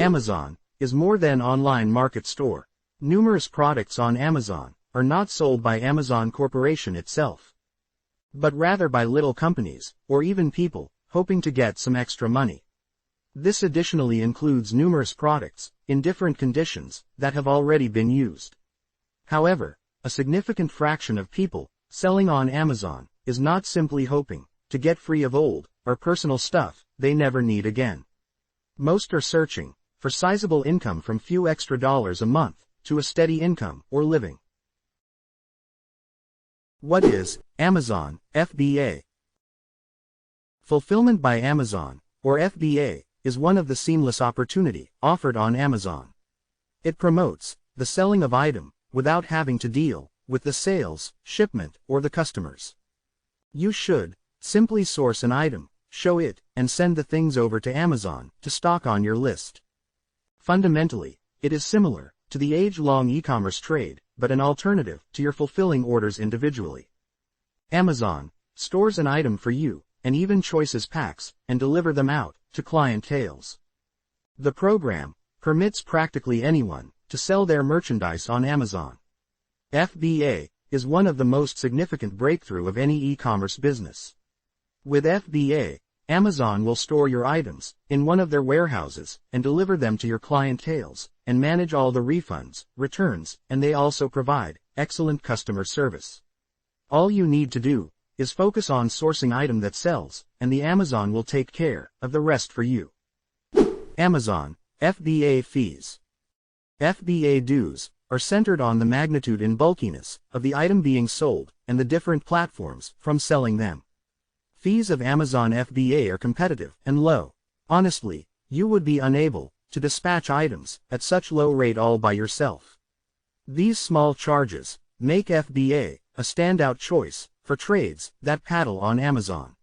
Amazon is more than online market store. Numerous products on Amazon are not sold by Amazon Corporation itself, but rather by little companies, or even people, hoping to get some extra money. This additionally includes numerous products, in different conditions, that have already been used. However, a significant fraction of people selling on Amazon is not simply hoping to get free of old or personal stuff they never need again. Most are searching for sizable income from few extra dollars a month to a steady income or living. What is Amazon FBA? Fulfillment by Amazon, or FBA, is one of the seamless opportunity offered on Amazon. It promotes the selling of item without having to deal with the sales, shipment, or the customers. You should simply source an item, show it, and send the things over to Amazon to stock on your list. Fundamentally, it is similar to the age-long e-commerce trade, but an alternative to your fulfilling orders individually. Amazon stores an item for you, and even choices packs, and deliver them out to clientele. The program permits practically anyone to sell their merchandise on Amazon. FBA is one of the most significant breakthrough of any e-commerce business. With FBA, Amazon will store your items in one of their warehouses and deliver them to your clientele, and manage all the refunds, returns, and they also provide excellent customer service. All you need to do is focus on sourcing item that sells, and the Amazon will take care of the rest for you. Amazon FBA Fees. FBA dues are centered on the magnitude and bulkiness of the item being sold and the different platforms from selling them. Fees of Amazon FBA are competitive and low. Honestly, you would be unable to dispatch items at such low rate all by yourself. These small charges make FBA a standout choice for trades that paddle on Amazon.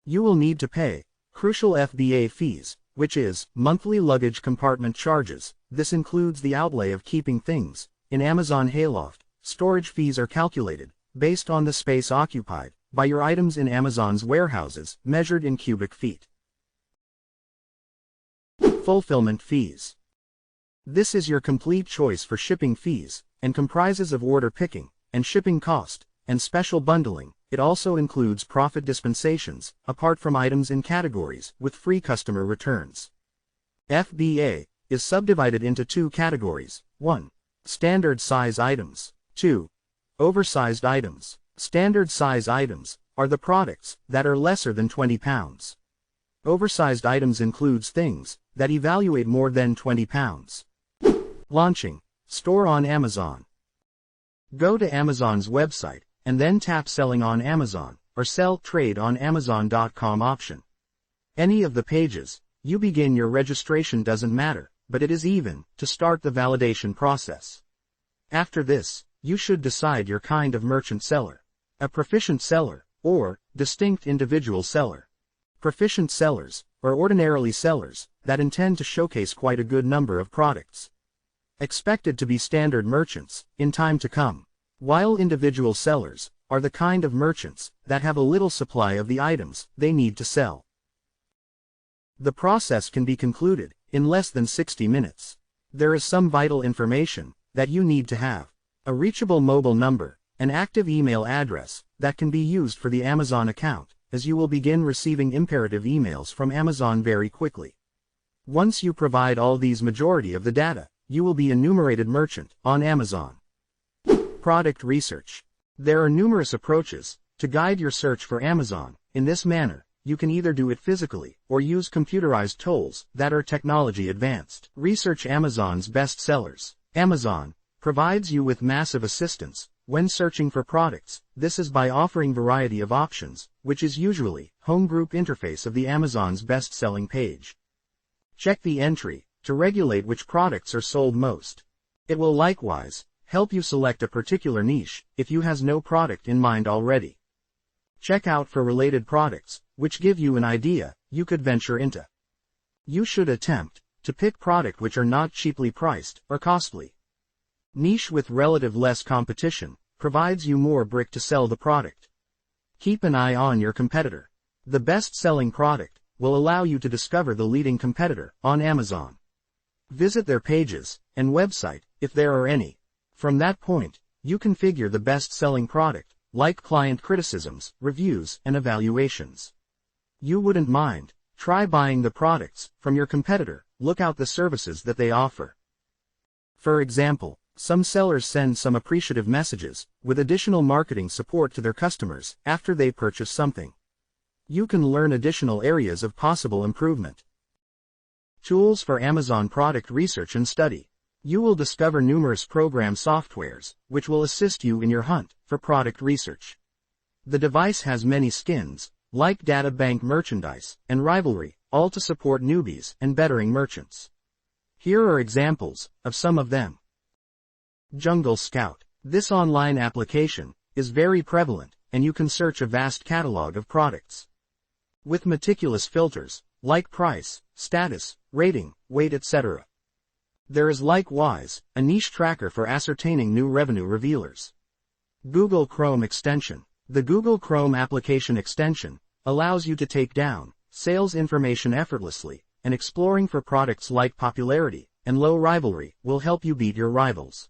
You will need to pay crucial FBA fees, which is monthly luggage compartment charges. This includes the outlay of keeping things in Amazon Hayloft. Storage fees are calculated based on the space occupied by your items in Amazon's warehouses, measured in cubic feet. Fulfillment fees. This is your complete choice for shipping fees, and comprises of order picking and shipping cost, and special bundling. It also includes profit dispensations, apart from items in categories with free customer returns. FBA is subdivided into two categories. 1. Standard size items. 2. Oversized items. Standard size items are the products that are lesser than 20 pounds. Oversized items includes things that evaluate more than 20 pounds. Launching store on Amazon. Go to Amazon's website and then tap Selling on Amazon or Sell Trade on Amazon.com option. Any of the pages you begin your registration doesn't matter, but it is even to start the validation process. After this, you should decide your kind of merchant seller: a proficient seller or distinct individual seller. Proficient sellers are ordinarily sellers that intend to showcase quite a good number of products, expected to be standard merchants in time to come, while individual sellers are the kind of merchants that have a little supply of the items they need to sell. The process can be concluded in less than 60 minutes. There is some vital information that you need to have: a reachable mobile number, an active email address that can be used for the Amazon account, as you will begin receiving imperative emails from Amazon very quickly. Once you provide all these majority of the data, you will be a enumerated merchant on Amazon. Product research. There are numerous approaches to guide your search for Amazon. In this manner, you can either do it physically or use computerized tools that are technology advanced. Research Amazon's best sellers. Amazon provides you with massive assistance when searching for products. This is by offering variety of options, which is usually home group interface of the Amazon's best-selling page. Check the entry to regulate which products are sold most. It will likewise help you select a particular niche if you has no product in mind already. Check out for related products, which give you an idea you could venture into. You should attempt to pick product which are not cheaply priced or costly. Niche with relative less competition provides you more brick to sell the product. Keep an eye on your competitor. The best-selling product will allow you to discover the leading competitor on Amazon. Visit their pages and website, if there are any. From that point, you configure the best-selling product, like client criticisms, reviews, and evaluations. You wouldn't mind. Try buying the products from your competitor, look out the services that they offer. For example, some sellers send some appreciative messages, with additional marketing support to their customers after they purchase something. You can learn additional areas of possible improvement. Tools for Amazon product research and study. You will discover numerous program softwares, which will assist you in your hunt for product research. The device has many skins, like data bank merchandise and rivalry, all to support newbies and bettering merchants. Here are examples of some of them. Jungle Scout. This online application is very prevalent, and you can search a vast catalog of products. With meticulous filters, like price, status, rating, weight, etc. There is likewise a niche tracker for ascertaining new revenue revealers. Google Chrome extension. The Google Chrome application extension allows you to take down sales information effortlessly, and exploring for products like popularity and low rivalry will help you beat your rivals.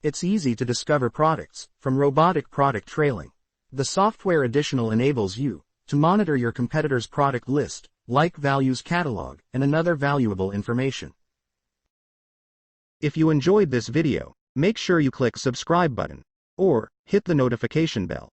It's easy to discover products from robotic product trailing. The software additional enables you to monitor your competitor's product list, like values catalog, and another valuable information. If you enjoyed this video, make sure you click subscribe button or hit the notification bell.